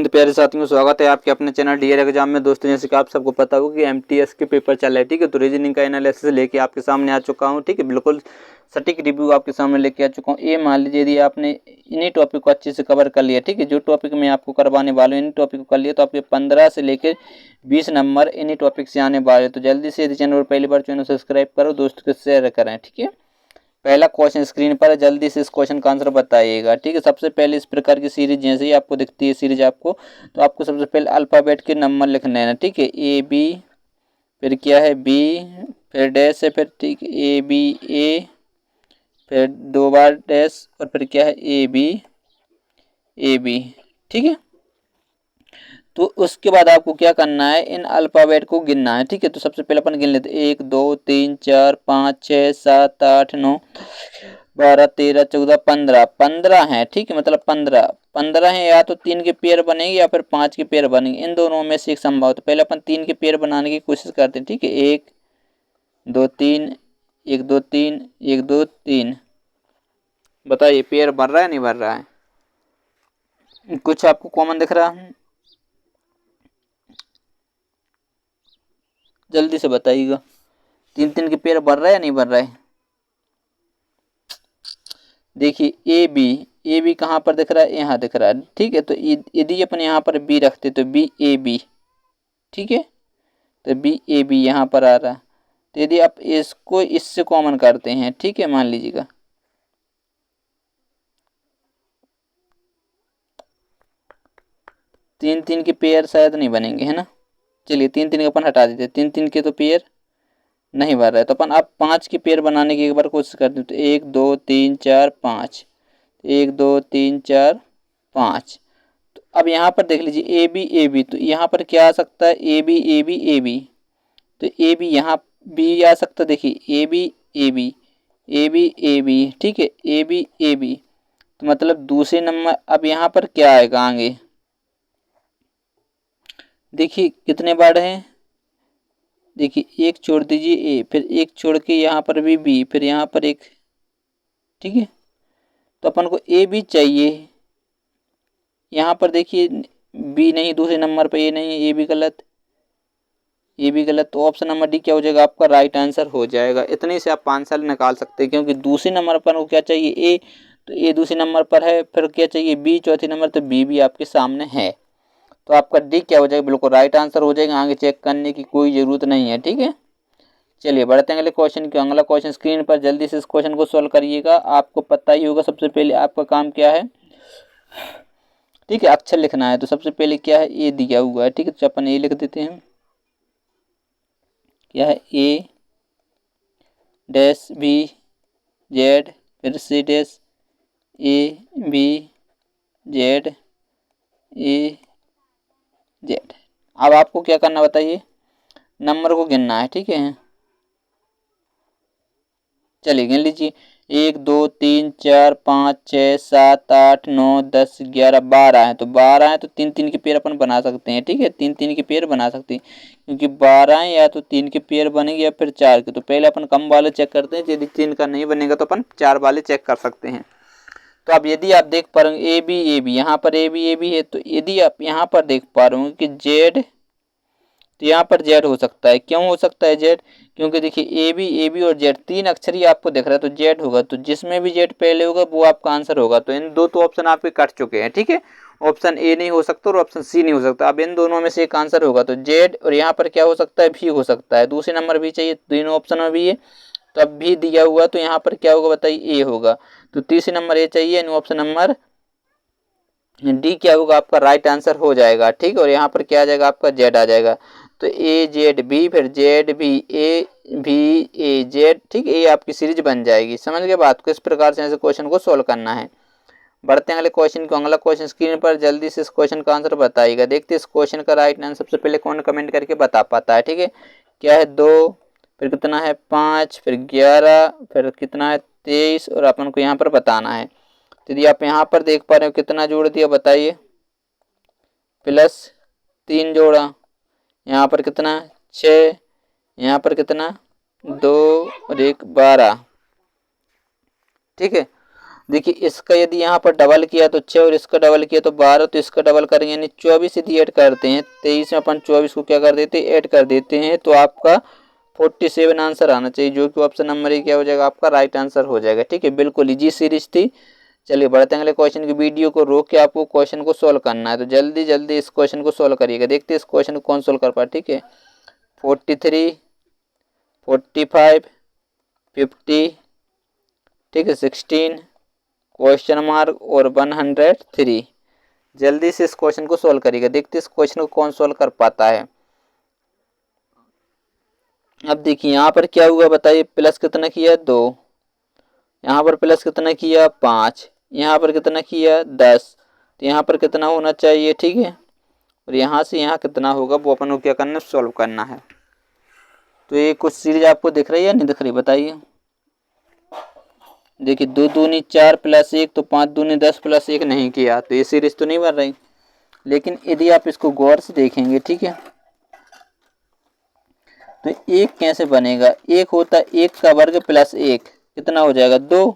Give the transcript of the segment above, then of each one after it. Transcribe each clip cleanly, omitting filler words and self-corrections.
प्यारे साथियों, स्वागत है आपके अपने चैनल डियर एग्जाम में। दोस्तों, जैसे कि आप सबको पता होगा कि एमटीएस के पेपर चल रहे हैं, ठीक है। तो रीजनिंग का एनालिसिस लेके आपके सामने आ चुका हूं, ठीक है। बिल्कुल सटीक रिव्यू आपके सामने लेके आ चुका हूं। ये मान लीजिए यदि आपने इन्हीं टॉपिक को अच्छे से कवर कर लिया, ठीक है, जो टॉपिक मैं आपको करवाने वाला हूँ इन्हीं टॉपिक को कर लिया, तो आपके 15 से लेकर 20 नंबर इन्हीं टॉपिक से आने वाले। तो जल्दी से यदि चैनल पर पहली बार चैनल सब्सक्राइब करो, दोस्तों को शेयर करें, ठीक है। पहला क्वेश्चन स्क्रीन पर है, जल्दी से इस क्वेश्चन का आंसर बताइएगा, ठीक है। सबसे पहले इस प्रकार की सीरीज जैसे ही आपको दिखती है सीरीज आपको, तो आपको सबसे पहले अल्फ़ाबेट के नंबर लिखने हैं, ठीक है। ए बी, फिर क्या है बी, फिर डैश है, फिर ठीक ए बी ए, फिर 2 बार डैश, और फिर क्या है ए बी, ठीक है। तो उसके बाद आपको क्या करना है, इन अल्फ़ाबेट को गिनना है, ठीक है। तो सबसे पहले अपन गिन लेते हैं 1 2 3 4 5 6 7 8 9 12 13 14 15 15 है, ठीक है। मतलब 15 है, या तो 3 के पेयर बनेंगे या फिर 5 के पेयर बनेंगे, इन दोनों में से एक संभव। तो पहले अपन 3 के पेयर बनाने की कोशिश करते हैं, ठीक है। 1 2 3 1 2 3 1 2 3। बताइए पेयर बन रहा है नहीं बन रहा है? कुछ आपको कॉमन दिख रहा है? जल्दी से बताइएगा। 3 के पेयर बन रहा है या नहीं बन रहा है? देखिए ए बी कहाँ पर दिख रहा है? यहाँ दिख रहा है, ठीक है। तो यदि अपन यहाँ पर बी रखते तो बी ए बी, ठीक है। तो बी ए बी यहाँ पर आ रहा है। तो यदि आप इसको इससे कॉमन करते हैं, ठीक है, मान लीजिएगा, तीन के पेयर शायद नहीं बनेंगे, है ना। चलिए 3 का अपन हटा देते, 3 के तो पेयर नहीं बन रहा है। तो अपन अब 5 के पेयर बनाने की एक बार कोशिश करते हैं। तो 1 2 3 4 5, 1 2 3 4 5। तो अब यहाँ पर देख लीजिए ए बी, तो यहाँ पर क्या आ सकता है? ए बी, तो ए बी यहाँ बी आ सकता है। देखिए ए बी, ठीक है, ए बी। तो मतलब दूसरे नंबर, अब यहाँ पर क्या आएगा आगे? देखिए कितने बार हैं, देखिए एक छोड़ दीजिए ए, फिर एक छोड़ के यहाँ पर भी बी, फिर यहाँ पर एक, ठीक है। तो अपन को ए बी चाहिए। यहाँ पर देखिए बी नहीं, दूसरे नंबर पर ए नहीं है, ए बी गलत। तो ऑप्शन नंबर डी क्या हो जाएगा? आपका राइट आंसर हो जाएगा। इतने से आप आंसर निकाल सकते हैं, क्योंकि दूसरे नंबर पर को क्या चाहिए? ए, तो ए दूसरे नंबर पर है, फिर क्या चाहिए? बी चौथे नंबर, तो बी भी आपके सामने है। तो आपका डी क्या हो जाएगा? बिल्कुल राइट आंसर हो जाएगा। आगे चेक करने की कोई ज़रूरत नहीं है, ठीक है। चलिए बढ़ते हैं अगले क्वेश्चन की। अगला क्वेश्चन स्क्रीन पर, जल्दी से इस क्वेश्चन को सॉल्व करिएगा। आपको पता ही होगा सबसे पहले आपका काम क्या है, ठीक है, अक्षर लिखना है। तो सबसे पहले क्या है? ए दिया हुआ है, ठीक है। तो अपन ए लिख देते हैं। क्या है? ए डैश बी जेड, फिर C dash A B Z A Z. अब आपको क्या करना बताइए? नंबर को गिनना है, ठीक है। चलिए गिन लीजिए। 1 2 3 4 5 6 7 8 9 10 11 12 है। तो 12 है, तो 3 के पेयर अपन बना सकते हैं, ठीक है। 3 के पेयर बना सकते हैं, क्योंकि 12 है, या तो 3 के पेयर बनेंगे या फिर 4 के। तो पहले अपन कम वाले चेक करते हैं, यदि 3 का नहीं बनेगा तो अपन 4 वाले चेक कर सकते हैं। तो अब यदि आप देख पा रहे हो ए बी, यहाँ पर ए बी है, तो यदि आप यहाँ पर देख पा रहे हो कि जेड, तो यहाँ पर जेड हो सकता है। क्यों हो सकता है जेड? क्योंकि देखिए ए बी और जेड 3 अक्षर ही आपको दिख रहा है, तो जेड होगा। तो जिसमें भी जेड पहले होगा वो आपका आंसर होगा। तो इन दो तो ऑप्शन आपके कट चुके हैं, ठीक है। ऑप्शन ए नहीं हो सकता और ऑप्शन सी नहीं हो सकता। अब इन दोनों में से एक आंसर होगा। तो जेड, और यहाँ पर क्या हो सकता है? भी हो सकता है। दूसरे नंबर भी चाहिए, तीनों ऑप्शन में भी है, तो अब भी दिया हुआ, तो यहाँ पर क्या होगा बताइए? ए होगा। तो तीसरे नंबर ए चाहिए, ऑप्शन नंबर डी क्या होगा? आपका राइट आंसर हो जाएगा, ठीक है। और यहाँ पर क्या आ जाएगा? आपका जेड आ जाएगा। तो ए जेड बी, फिर जेड बी ए जेड, ठीक है। ये आपकी सीरीज बन जाएगी। समझ गए बात को? इस प्रकार से ऐसे क्वेश्चन को सोल्व करना है। बढ़ते हैं अगले क्वेश्चन को। अगला क्वेश्चन स्क्रीन पर, जल्दी से इस क्वेश्चन का आंसर बताइएगा। देखते हैं इस क्वेश्चन का राइट आंसर सबसे पहले कौन कमेंट करके बता पाता है, ठीक है। क्या है? 2, फिर कितना है? 5, फिर 11, फिर कितना है? 23, और अपन को यहाँ पर बताना है। तो यदि आप यहाँ पर देख पा रहे हो कितना जोड़ दिया बताइए? +3 जोड़ा। यहाँ पर कितना? 6, यहाँ पर कितना? 2 और 1 12, ठीक है। देखिए इसका यदि यहाँ पर डबल किया तो 6 और इसका डबल किया तो 12, तो इसका डबल करेंगे यानी 24 यदि ऐड करते हैं 23 में अपन 24 को क्या कर देते हैं ऐड कर देते हैं तो आपका 47 आंसर आना चाहिए, जो कि ऑप्शन नंबर ए क्या हो जाएगा आपका राइट आंसर हो जाएगा। ठीक है, बिल्कुल इजी सीरीज थी। चलिए बढ़ते हैं अगले क्वेश्चन की। वीडियो को रोक के आपको क्वेश्चन को सोल्व करना है, तो जल्दी जल्दी इस क्वेश्चन को सोल्व करिएगा। देखते हैं इस क्वेश्चन को कौन सोल्व कर पाए। ठीक है, 43, 45, 50, ठीक है, 16, क्वेश्चन मार्क और 103। जल्दी से इस क्वेश्चन को सोल्व करिएगा। देखते हैं इस क्वेश्चन को कौन सोल्व कर पाता है। अब देखिए यहाँ पर क्या हुआ बताइए, प्लस कितना किया 2, यहाँ पर प्लस कितना किया 5, यहाँ पर कितना किया 10, तो यहाँ पर कितना होना चाहिए। ठीक है, और यहाँ से यहाँ कितना होगा वो अपन को क्या करना है सॉल्व करना है। तो ये कुछ सीरीज आपको दिख रही है या नहीं दिख रही बताइए। देखिए 2 दूनी 4 प्लस 1 तो 5 दूनी 10 प्लस 1 नहीं किया, तो ये सीरीज तो नहीं बन रही। लेकिन यदि आप इसको गौर से देखेंगे, ठीक है, तो एक कैसे बनेगा, एक होता है 1 का वर्ग प्लस 1 कितना हो जाएगा 2,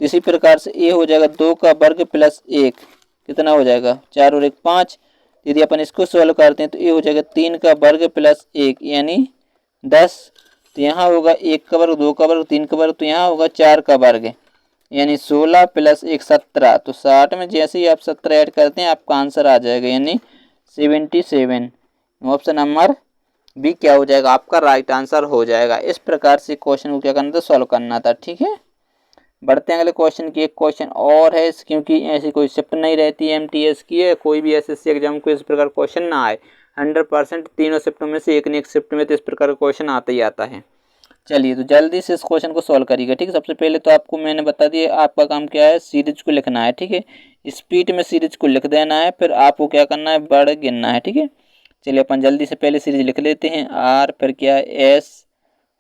तो इसी प्रकार से ये हो जाएगा 2 का वर्ग प्लस 1 कितना हो जाएगा 4 और 1 5। यदि अपन इसको सॉल्व करते हैं तो ये हो जाएगा 3 का वर्ग प्लस 1 यानी 10, तो यहाँ होगा 1 का वर्ग 2 का वर्ग 3 का वर्ग, तो यहाँ होगा 4 का वर्ग यानी 16 प्लस 1 17, तो 60 में जैसे ही आप 17 ऐड करते हैं आपका आंसर आ जाएगा यानी 77। ऑप्शन नंबर बी क्या हो जाएगा आपका राइट आंसर हो जाएगा। इस प्रकार से क्वेश्चन को क्या करना था सॉल्व करना था। ठीक है, बढ़ते हैं अगले क्वेश्चन की। एक क्वेश्चन और है, क्योंकि ऐसी कोई शिफ्ट नहीं रहती है एमटीएस की है, कोई भी एसएससी एग्जाम को इस प्रकार क्वेश्चन ना आए 100% तीनों शिफ्ट में से एक न एक शिफ्ट में तो इस प्रकार का क्वेश्चन आता ही आता है। चलिए तो जल्दी से इस क्वेश्चन को सॉल्व करिएगा। ठीक है, सबसे पहले तो आपको मैंने बता दिया आपका काम क्या है, सीरीज को लिखना है। ठीक है, स्पीड में सीरीज को लिख देना है, फिर आपको क्या करना है वर्ड गिनना है। ठीक है, चलिए अपन जल्दी से पहले सीरीज लिख लेते हैं। आर फिर क्या एस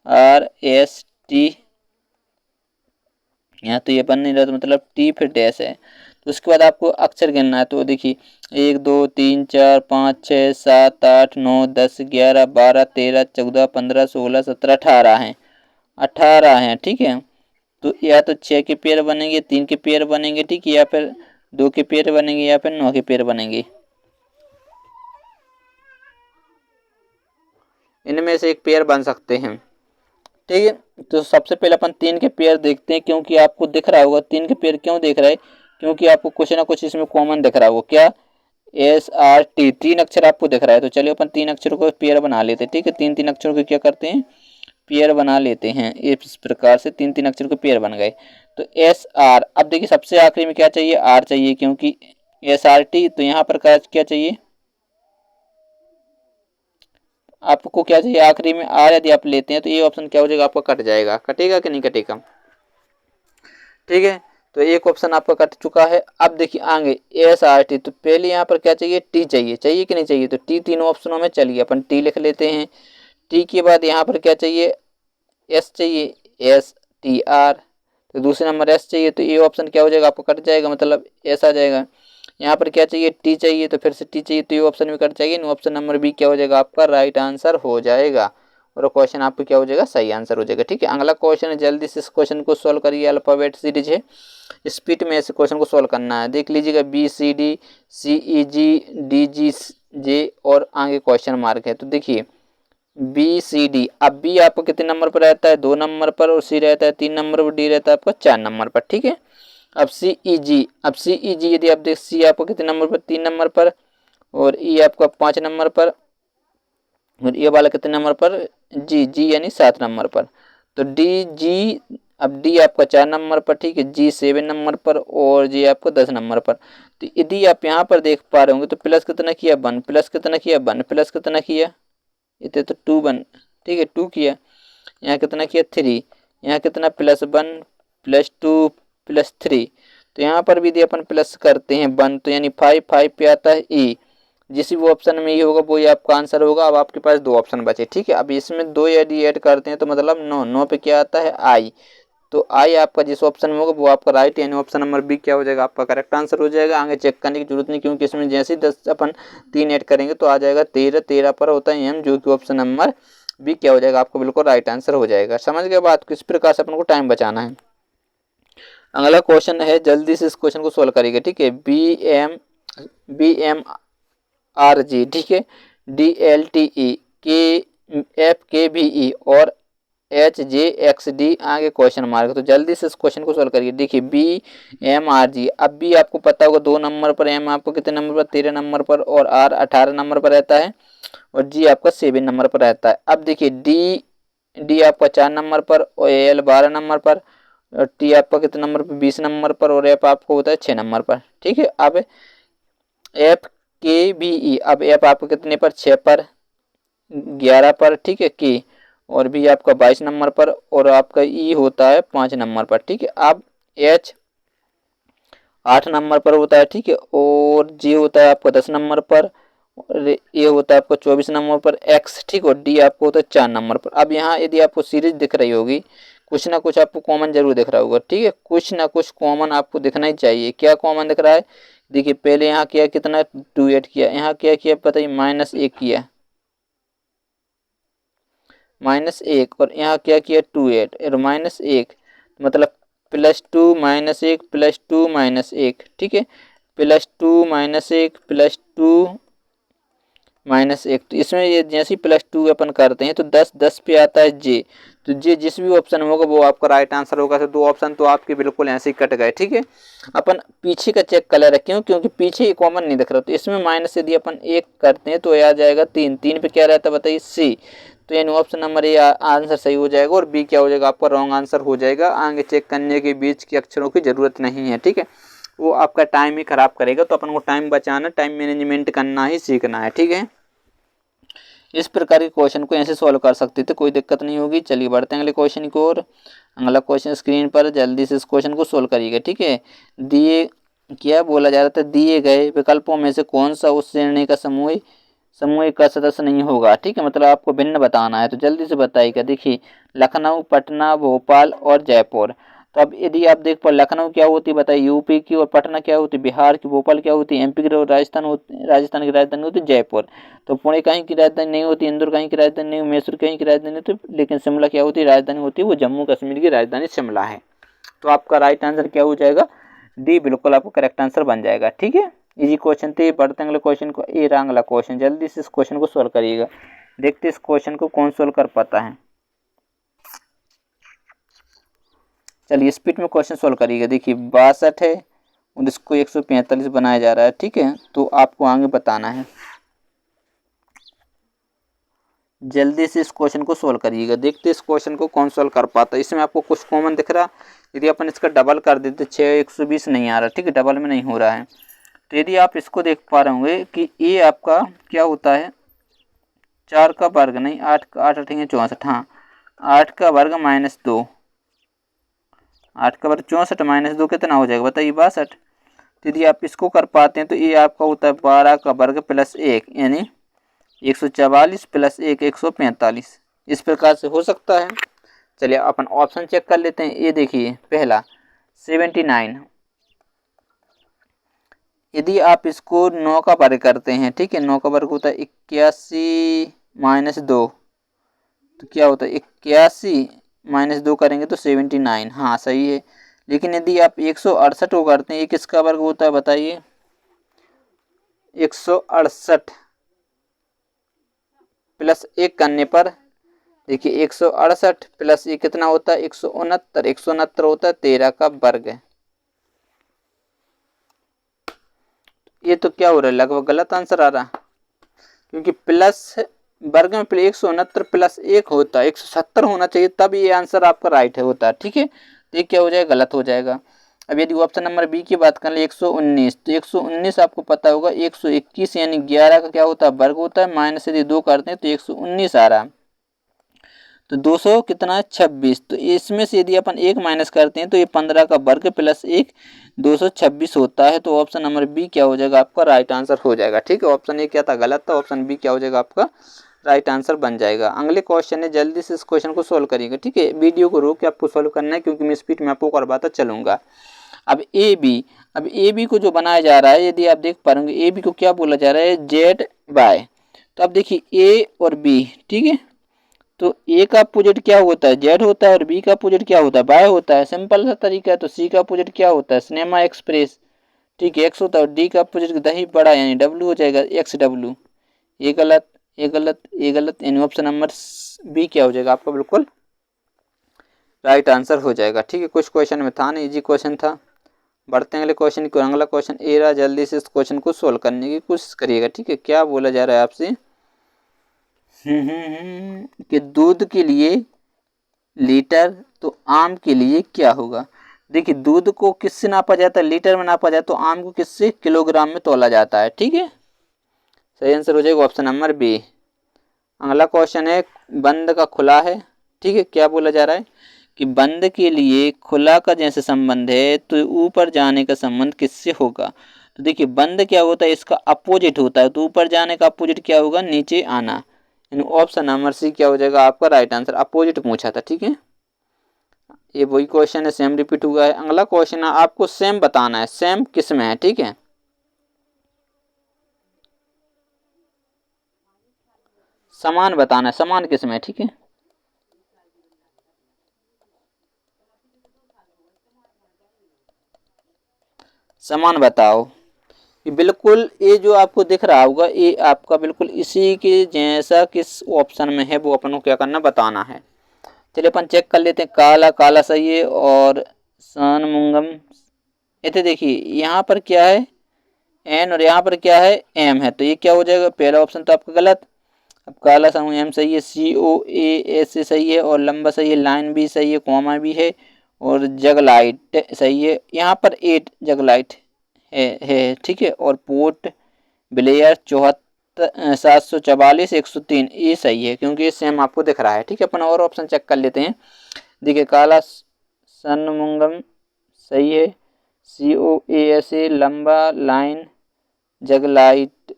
आर एस टी, यहाँ तो ये बन नहीं रहा तो मतलब टी फिर डैश है। तो उसके बाद आपको अक्षर गिनना है। तो देखिए 1 2 3 4 5 6 7 8 9 10 11 12 13 14 15 16 17 18 हैं, 18 हैं। ठीक है, तो या तो 6 के पेयर बनेंगे, 3 के पेयर बनेंगे, ठीक है, या फिर 2 के पेयर बनेंगे, या फिर 9 के पेयर बनेंगे। इनमें से एक पेयर बन सकते हैं। ठीक है, तो सबसे पहले अपन 3 के पेयर देखते हैं, क्योंकि आपको दिख रहा होगा 3 के पेयर क्यों दिख रहा है, क्योंकि आपको कुछ ना कुछ इसमें कॉमन दिख रहा होगा। क्या एस आर टी 3 अक्षर आपको दिख रहा है। तो चलिए अपन 3 अक्षरों को पेयर बना लेते हैं। ठीक है, 3 अक्षरों को क्या करते हैं पेयर बना लेते हैं। इस प्रकार से 3 अक्षर के पेयर बन गए। तो एस आर, अब देखिए सबसे आखिरी में क्या चाहिए आर चाहिए, क्योंकि एस आर टी, तो यहाँ पर क्या चाहिए आपको क्या चाहिए आखिरी में आर, यदि आप लेते हैं तो ये ऑप्शन क्या हो जाएगा आपका कट जाएगा। कटेगा कि नहीं कटेगा। ठीक है, तो एक ऑप्शन आपका कट चुका है। अब देखिए आगे एस आर टी, तो पहले यहाँ पर क्या चाहिए टी चाहिए, चाहिए कि नहीं चाहिए, तो टी तीनों ऑप्शनों में, चलिए अपन टी लिख लेते हैं। टी के बाद यहाँ पर क्या चाहिए एस चाहिए, एस टी आर, तो दूसरे नंबर एस चाहिए, तो ये ऑप्शन क्या हो जाएगा आपको कट जाएगा, मतलब एस आ जाएगा। यहाँ पर क्या चाहिए टी चाहिए, तो फिर से टी चाहिए, तो ये ऑप्शन भी कट जाएगी। ऑप्शन नंबर बी क्या हो जाएगा आपका राइट आंसर हो जाएगा, और क्वेश्चन आपको क्या हो जाएगा सही आंसर हो जाएगा। ठीक है, अगला क्वेश्चन है, जल्दी से इस क्वेश्चन को सॉल्व करिए। अल्फाबेट सीरीज है, स्पीड में ऐसे क्वेश्चन को सॉल्व करना है। देख लीजिएगा बी सी डी सी ई जी डी जी जे और आगे क्वेश्चन मार्क है। तो देखिए बी सी डी, अब बी आपको कितने नंबर पर रहता है 2 नंबर पर, और सी रहता है 3 नंबर पर, डी रहता है आपका 4 नंबर पर। ठीक है, अब सी ई जी, अब सी ई जी यदि आप देख सी आपको कितने नंबर पर 3 नंबर पर, और ई आपका 5 नंबर पर, और ये वाला कितने नंबर पर जी, जी यानी 7 नंबर पर। तो डी जी, अब डी आपका 4 नंबर पर, ठीक है, जी 7 नंबर पर, और जी आपको 10 नंबर पर। तो यदि आप यहाँ पर देख पा रहे होंगे तो प्लस कितना किया 1, प्लस कितना किया 1, प्लस कितना किया इतने तो 2 1, ठीक है 2 किया, यहाँ कितना किया 3, यहाँ कितना +1 +2 +3, तो यहाँ पर भी यदि अपन प्लस करते हैं 1 तो यानी 5, 5 पे आता है ई, जिस भी ऑप्शन में ये होगा वो ये आपका आंसर होगा। अब आपके पास 2 ऑप्शन बचे। ठीक है, अब इसमें 2 यदि ऐड करते हैं तो मतलब 9, 9 पे क्या आता है आई, तो आई आपका जिस ऑप्शन में होगा वो आपका राइट, यानी ऑप्शन नंबर बी क्या हो जाएगा आपका करेक्ट आंसर हो जाएगा। आगे चेक करने की जरूरत नहीं, क्योंकि इसमें जैसे ही 10 अपन 3 ऐड करेंगे तो आ जाएगा 13, 13 पर होता है एम, जो कि ऑप्शन नंबर बी क्या हो जाएगा आपको बिल्कुल राइट आंसर हो जाएगा। समझ गए बात, किस प्रकार से अपन को टाइम बचाना है। अगला क्वेश्चन है, जल्दी से इस क्वेश्चन को सोल्व करिएगा, ठीक है। BMRG, ठीक है, DLTE, FKBE और HJXD आगे क्वेश्चन मार्क। तो जल्दी से इस क्वेश्चन को सोल्व करिए। देखिए BMRG, अब बी आपको पता होगा 2 नंबर पर, एम आपको कितने नंबर पर, 13 नंबर पर, और आर 18 नंबर पर रहता है, और जी आपका 7 नंबर पर रहता है। अब देखिए डी आपका 4 नंबर पर, और एल 12 नंबर पर, और टी आपका कितने नंबर पर, 20 नंबर पर, और एफ आपको होता है 6 नंबर पर, ठीक है। अब FKBE, अब एफ आपको कितने पर, 6 पर, 11 पर, ठीक है, की, और बी आपका 22 नंबर पर, और आपका ई होता है 5 नंबर पर, ठीक है। अब एच 8 नंबर पर होता है, ठीक है, और जी होता है आपका 10 नंबर पर, और ए होता है आपका 24 नंबर पर, एक्स, ठीक, और डी आपको होता है 4 नंबर पर। अब यहाँ यदि आपको सीरीज दिख रही होगी, कुछ ना कुछ आपको कॉमन जरूर दिख रहा होगा, ठीक है, कुछ ना कुछ कॉमन आपको दिखना ही चाहिए। क्या कॉमन दिख रहा है? देखिए पहले यहाँ किया कितना, 2 8 किया, यहाँ क्या किया बताइए, -1 किया, -1, और यहाँ क्या किया, 2 8 और -1, मतलब +2 -1 +2 -1, ठीक है, +2 -1 +2 -1। तो इसमें ये जैसे ही +2 अपन करते हैं तो 10 10 पे आता है जे, तो जे जिस भी ऑप्शन में होगा वो आपका राइट आंसर होगा। तो 2 ऑप्शन तो आपके बिल्कुल ऐसे ही कट गए, ठीक है। अपन पीछे का चेक कर रहे, क्यों? क्योंकि पीछे ही कॉमन नहीं दिख रहा, तो इसमें माइनस यदि अपन 1 करते हैं तो आ जाएगा 3, 3 पे क्या रहता है बताइए, सी। तो यानी ऑप्शन नंबर ए आंसर सही हो जाएगा, और बी क्या हो जाएगा आपका, रॉन्ग आंसर हो जाएगा। आगे चेक करने के बीच के अक्षरों की जरूरत नहीं है, ठीक है, वो आपका टाइम ही खराब करेगा। तो अपन को टाइम बचाना, टाइम मैनेजमेंट करना ही सीखना है, ठीक है। इस प्रकार के क्वेश्चन को ऐसे सॉल्व कर सकते थे, कोई दिक्कत नहीं होगी। चलिए बढ़ते हैं अगले क्वेश्चन की ओर। अगला क्वेश्चन स्क्रीन पर, जल्दी से इस क्वेश्चन को सॉल्व करिएगा, ठीक है। दिए क्या बोला जा रहा था, दिए गए विकल्पों में से कौन सा उस श्रेणी का समूह का सदस्य नहीं होगा, ठीक है, मतलब आपको भिन्न बताना है। तो जल्दी से बताइएगा। देखिए लखनऊ, पटना, भोपाल और जयपुर। तो अब यदि आप देख पाओ, लखनऊ क्या होती है बताइए, यूपी की, और पटना क्या होती है, बिहार की, भोपाल क्या होती है, एमपी की, और राजस्थान की राजधानी होती है जयपुर। तो पुणे कहीं की राजधानी नहीं होती, इंदौर कहीं की राजधानी नहीं, मैसूर कहीं की राजधानी नहीं होती, लेकिन शिमला क्या होती है, राजधानी होती है, वो जम्मू कश्मीर की राजधानी शिमला है। तो आपका राइट आंसर क्या हो जाएगा, डी बिल्कुल आपको करेक्ट आंसर बन जाएगा, ठीक है। इजी क्वेश्चन थे। बढ़ते हैं अगले क्वेश्चन को। ये रहा अगला क्वेश्चन, जल्दी से इस क्वेश्चन को सोल्व करिएगा। देखते इस क्वेश्चन को कौन सोल्व कर पाता है। चलिए स्पीड में क्वेश्चन सोल्व करिएगा। देखिए 62 है और इसको 145 बनाया जा रहा है, ठीक है, तो आपको आगे बताना है। जल्दी से इस क्वेश्चन को सोल्व करिएगा। देखते इस क्वेश्चन को कौन सोल्व कर पाता है। इसमें आपको कुछ कॉमन दिख रहा, यदि अपन इसका डबल कर देते 6 120 नहीं आ रहा, ठीक है, डबल में नहीं हो रहा है। तो यदि आप इसको देख पा रहे होंगे कि ये आपका क्या होता है, 4 का वर्ग नहीं, 8 8 8 64, हाँ 8 का वर्ग -2, 8 का वर्ग 64 -2 कितना हो जाएगा बताइए, 62। तो यदि आप इसको कर पाते हैं तो ये आपका होता है 12 का वर्ग +1, यानी 144 + 1 145। इस प्रकार से हो सकता है। चलिए अपन ऑप्शन चेक कर लेते हैं। ये देखिए पहला 79, यदि आप इसको 9 का वर्ग करते हैं, ठीक है, 9 का वर्ग होता है 81 -2, तो क्या होता है 81 -2 करेंगे तो 79, हाँ सही है। लेकिन यदि आप 168 को करते हैं, ये किसका वर्ग होता है बताइए, 168 +1 करने पर देखिए 168 + 1 कितना होता है, 169, 169 होता है 13 का वर्ग। ये तो क्या हो रहा है, लगभग गलत आंसर आ रहा, क्योंकि प्लस वर्ग में 169 + 1 होता है, 170 होना चाहिए, तब ये आंसर आपका राइट है होता है, ठीक है। तो ये क्या हो जाएगा, गलत हो जाएगा। अब यदि ऑप्शन नंबर बी की बात कर ले 119, तो 119 आपको पता होगा 121 यानी 11 का क्या होता है, वर्ग होता है, माइनस यदि 2 करते हैं तो 119 आ रहा, तो 200 कितना 26। तो इसमें से यदि अपन 1 माइनस करते हैं तो ये 15 का वर्ग +1 226 होता है। तो ऑप्शन नंबर बी क्या हो जाएगा आपका राइट आंसर हो जाएगा, ठीक है। ऑप्शन ए क्या था, गलत था, ऑप्शन बी क्या हो जाएगा आपका राइट आंसर बन जाएगा। अगले क्वेश्चन है, जल्दी से इस क्वेश्चन को सोल्व करिएगा, ठीक है। वीडियो को रोक के आपको सोल्व करना है, क्योंकि मैं स्पीड में आपको करवाता चलूंगा। अब ए बी को जो बनाया जा रहा है, यदि आप देख पाएंगे ए बी को क्या बोला जा रहा है, ZY। तो अब देखिए ए और बी, ठीक है, तो ए का अपोजिट क्या होता है, जेड होता है, और बी का अपोजिट क्या होता है, वाई होता है। सिंपल सा तरीका है। तो सी का अपोजिट क्या होता है, सिनेमा एक्सप्रेस, ठीक है, एक्स होता है। और डी का अपोजिट दही बड़ा यानी डब्ल्यू हो जाएगा, एक्स डब्ल्यू। ये गलत, ये गलत, ये गलत, यानी ऑप्शन नंबर बी क्या हो जाएगा आपका बिल्कुल राइट आंसर हो जाएगा। ठीक है, कुछ क्वेश्चन में था, नहीं इजी क्वेश्चन था। बढ़ते हैं अगले क्वेश्चन को। अगला क्वेश्चन ए रहा, जल्दी से इस क्वेश्चन को सोल्व करने की कोशिश करिएगा। ठीक है, क्या बोला जा रहा है आपसे, कि दूध के लिए लीटर तो आम के लिए क्या होगा। देखिए, दूध को किससे नापा जाता है, लीटर में नापा जाता है, तो आम को किससे, किलोग्राम में तोला जाता है। ठीक है, सही आंसर हो जाएगा ऑप्शन नंबर बी। अगला क्वेश्चन है, बंद का खुला है। ठीक है, क्या बोला जा रहा है कि बंद के लिए खुला का जैसे संबंध है तो ऊपर जाने का संबंध किससे होगा। तो देखिए, बंद क्या होता है, इसका अपोजिट होता है, तो ऊपर जाने का अपोजिट क्या होगा, नीचे आना। यानी ऑप्शन नंबर सी क्या हो जाएगा आपका राइट आंसर। अपोजिट पूछा था। ठीक है, ये वही क्वेश्चन है, सेम रिपीट हुआ है। अगला क्वेश्चन है, आपको सेम बताना है, सेम किस में है। ठीक है, समान बताना है, समान किस में है। ठीक है, समान बताओ। ये बिल्कुल, ये जो आपको दिख रहा होगा, ये आपका बिल्कुल इसी के जैसा किस ऑप्शन में है, वो अपन को क्या करना, बताना है। चलिए अपन चेक कर लेते हैं। काला, काला सही है, और सन मुंगम, ये तो देखिए यहाँ पर क्या है, एन, और यहाँ पर क्या है, एम है, तो ये क्या हो जाएगा, पहला ऑप्शन तो आपका गलत। अब काला समूह एम सही है, सी ओ ए एस से सही है, और लंबा सही है, लाइन भी सही है, कॉमा भी है, और जगलाइट सही है। यहाँ पर 8 जगलाइट है। ठीक है, और पोर्ट ब्लेयर 74, 744, 103, ये सही है, क्योंकि ये सेम आपको दिख रहा है। ठीक है, अपन और ऑप्शन चेक कर लेते हैं। देखिए, काला सनमुंगम सही है, सी ओ ए एस ए लंबा, लाइन, जगलाइट,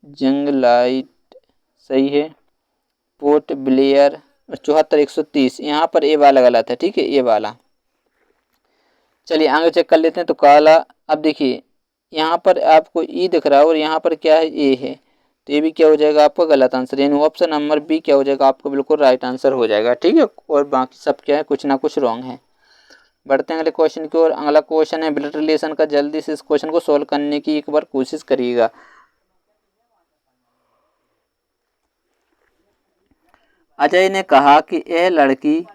जंगलाइट सही है, पोर्ट ब्लेयर 74, 130, यहाँ पर ए वाला गलत है। ठीक है, ये वाला। चलिए आगे चेक कर लेते हैं। तो काला, अब देखिए यहाँ पर आपको ई दिख रहा है, और यहाँ पर क्या है, ए है, तो ये भी क्या हो जाएगा आपका गलत आंसर, यानी ऑप्शन नंबर बी क्या हो जाएगा आपका बिल्कुल राइट आंसर हो जाएगा। ठीक है, और बाकी सब क्या है, कुछ ना कुछ रॉन्ग है। बढ़ते हैं अगले क्वेश्चन की ओर। अगला क्वेश्चन है ब्लड रिलेशन का। जल्दी से इस क्वेश्चन को सोल्व करने की एक बार कोशिश करिएगा। अजय ने कहा कि यह लड़की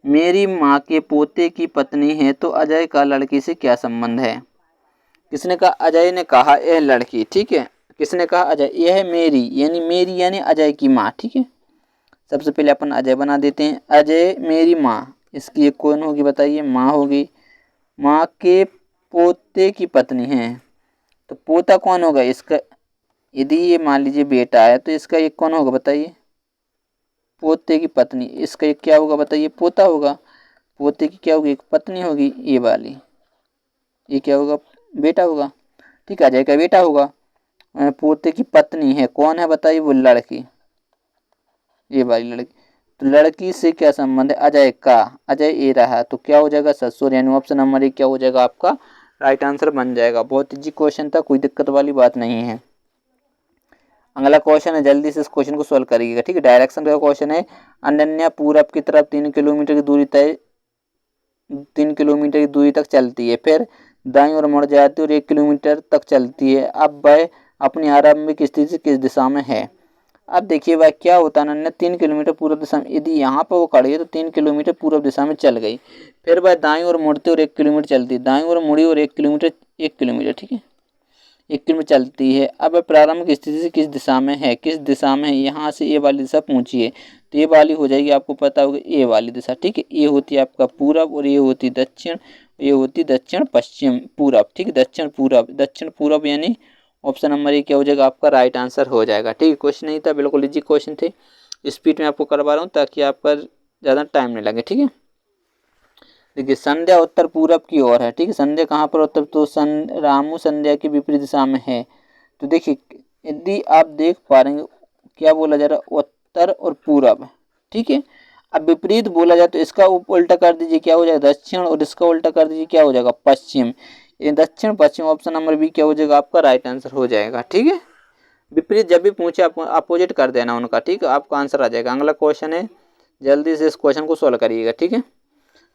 मेरी माँ के पोते की पत्नी है, तो अजय का लड़की से क्या संबंध है। किसने कहा, अजय ने कहा यह लड़की। ठीक है, किसने कहा, अजय, यह मेरी यानी अजय की माँ। ठीक है, सबसे पहले अपन अजय बना देते हैं। अजय मेरी माँ, इसकी एक कौन होगी बताइए, माँ होगी। माँ के पोते की पत्नी है, तो पोता कौन होगा इसका, यदि ये मान लीजिए बेटा है, तो इसका एक कौन होगा बताइए, पोते की पत्नी। इसका एक क्या होगा बताइए, पोता होगा। पोते की क्या होगी, एक पत्नी होगी, ये वाली, ये क्या होगा, बेटा होगा। ठीक है, अजय का बेटा होगा। पोते की पत्नी है, कौन है बताइए, वो लड़की, ये वाली लड़की। तो लड़की से क्या संबंध है, अजय का, अजय ए रहा, तो क्या हो जाएगा, ससुर, यानी ऑप्शन नंबर एक क्या हो जाएगा आपका राइट आंसर बन जाएगा। बहुत इजी क्वेश्चन था, कोई दिक्कत वाली बात नहीं है। अगला क्वेश्चन है, जल्दी से इस क्वेश्चन को सोल्व करिएगा। ठीक है, डायरेक्शन का क्वेश्चन है। अनन्या पूरब की तरफ 3 किलोमीटर की दूरी 3 किलोमीटर की दूरी तक चलती है, फिर दाईं ओर मुड़ जाती है और 1 किलोमीटर तक चलती है। अब वह अपनी आरंभिक स्थिति से किस दिशा में है। अब देखिए भाई क्या होता है, अनन्या 3 किलोमीटर पूर्व दिशा में, यदि यहाँ पर वो खड़ी है तो 3 किलोमीटर पूर्व दिशा में चल गई, फिर वह दाईं ओर मुड़ती और 1 किलोमीटर चलती, दाईं ओर मुड़ी और 1 किलोमीटर, ठीक है, 1 किलोमीटर चलती है। अब प्रारंभिक स्थिति से किस दिशा में है, किस दिशा में है, यहाँ से ये वाली दिशा पूछिए, तो ये वाली हो जाएगी, आपको पता होगा ये वाली दिशा। ठीक है, ये होती है आपका पूरब, और ये होती दक्षिण, ये होती दक्षिण पश्चिम पूरब। ठीक है, दक्षिण पूरब, दक्षिण पूरब, यानी ऑप्शन नंबर ए क्या हो जाएगा आपका राइट आंसर हो जाएगा। ठीक है, क्वेश्चन नहीं था, बिल्कुल इजी क्वेश्चन थे, स्पीड में आपको करवा रहा हूँ ताकि आपका ज़्यादा टाइम नहीं लगे। ठीक है, देखिए संध्या उत्तर पूरब की ओर है। ठीक है, संध्या कहाँ पर उत्तर, तो रामू संध्या की विपरीत दिशा में है। तो देखिए यदि आप देख पा रहे हैं क्या बोला जा रहा है, उत्तर और पूरब। ठीक है, अब विपरीत बोला जाए तो इसका उल्टा कर दीजिए, क्या हो जाएगा दक्षिण, और इसका उल्टा कर दीजिए, क्या हो जाएगा पश्चिम। ये दक्षिण पश्चिम, ऑप्शन नंबर बी क्या हो जाएगा आपका राइट आंसर हो जाएगा। ठीक है, विपरीत जब भी पूछे आप अपोजिट कर देना उनका, ठीक है, आपका आंसर आ जाएगा। अगला क्वेश्चन है, जल्दी से इस क्वेश्चन को सोल्व करिएगा, ठीक है।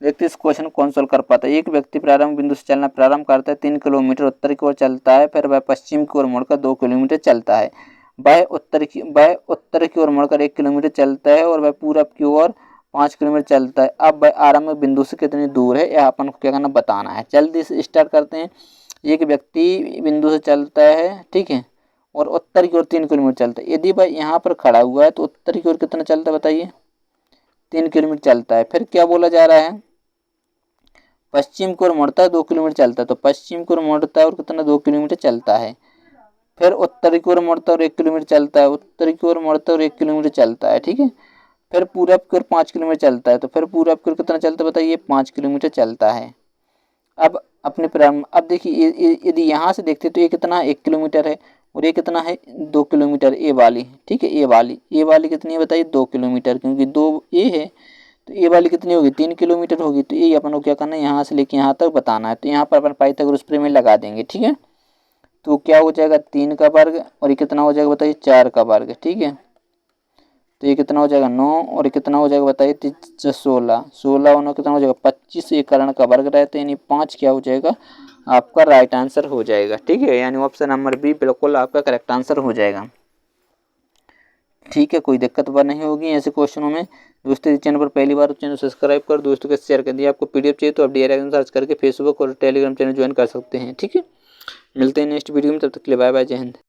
देखते इस क्वेश्चन को कौन सोल्व कर पाता है। एक व्यक्ति प्रारंभ बिंदु से चलना प्रारंभ करता है, 3 किलोमीटर उत्तर की ओर चलता है, फिर वह पश्चिम की ओर मुड़कर 2 किलोमीटर चलता है। वह उत्तर की ओर मुड़कर 1 किलोमीटर चलता है और वह पूरब की ओर 5 किलोमीटर चलता है। अब वह आरंभ बिंदु से कितनी दूर है, यह अपन को क्या करना, बताना है। जल्दी से स्टार्ट करते हैं। एक व्यक्ति बिंदु से चलता है, ठीक है, और उत्तर की ओर 3 किलोमीटर चलता है। यदि वह यहाँ पर खड़ा हुआ है तो उत्तर की ओर कितना चलता है बताइए, 3 किलोमीटर चलता है। फिर क्या बोला जा रहा है, पश्चिम की ओर मुड़ता है, 2 किलोमीटर चलता है, तो पश्चिम की ओर मुड़ता है और कितना, 2 किलोमीटर चलता है। फिर उत्तर की ओर मुड़ता है और 1 किलोमीटर चलता है, उत्तर की ओर मुड़ता है और 1 किलोमीटर चलता है, ठीक है। फिर पूरब की ओर 5 किलोमीटर चलता है, तो फिर पूरब की ओर कितना चलता है बताइए, 5 किलोमीटर चलता है। अब अपने प्रारंभ, अब देखिए यदि यहाँ से देखते तो ये कितना, 1 किलोमीटर है, और ये कितना है, 2 किलोमीटर, ए वाली, ठीक है, ए वाली कितनी है बताइए, 2 किलोमीटर, क्योंकि 2 ए है, तो ए वाली कितनी होगी, 3 किलोमीटर होगी। तो ये अपन को क्या करना है, यहाँ से लेके यहाँ तक बताना है। तो यहाँ पर अपन पाइथागोरस प्रमेय लगा देंगे, ठीक है। तो क्या हो जाएगा, 3 का वर्ग, और ये कितना हो जाएगा बताइए, 4 का वर्ग, ठीक है। तो ये कितना हो जाएगा, 9, और ये कितना हो जाएगा बताइए, 16, 16 और 9 कितना हो जाएगा, 25। ये कर्ण का वर्ग रहते हैं, यानी 5 क्या हो जाएगा, आपका राइट आंसर हो जाएगा, ठीक है। यानी ऑप्शन नंबर बी बिल्कुल आपका करेक्ट आंसर हो जाएगा, ठीक है। कोई दिक्कत बात नहीं होगी ऐसे क्वेश्चनों में। दोस्तों इस चैनल पर पहली बार, चैनल सब्सक्राइब कर दोस्तों के शेयर कर दिया। आपको पीडीएफ चाहिए तो आप DRX सर्च करके फेसबुक और टेलीग्राम चैनल ज्वाइन कर सकते हैं, ठीक है। मिलते हैं नेक्स्ट वीडियो में, तब तक के लिए बाय बाय, जय हिंद।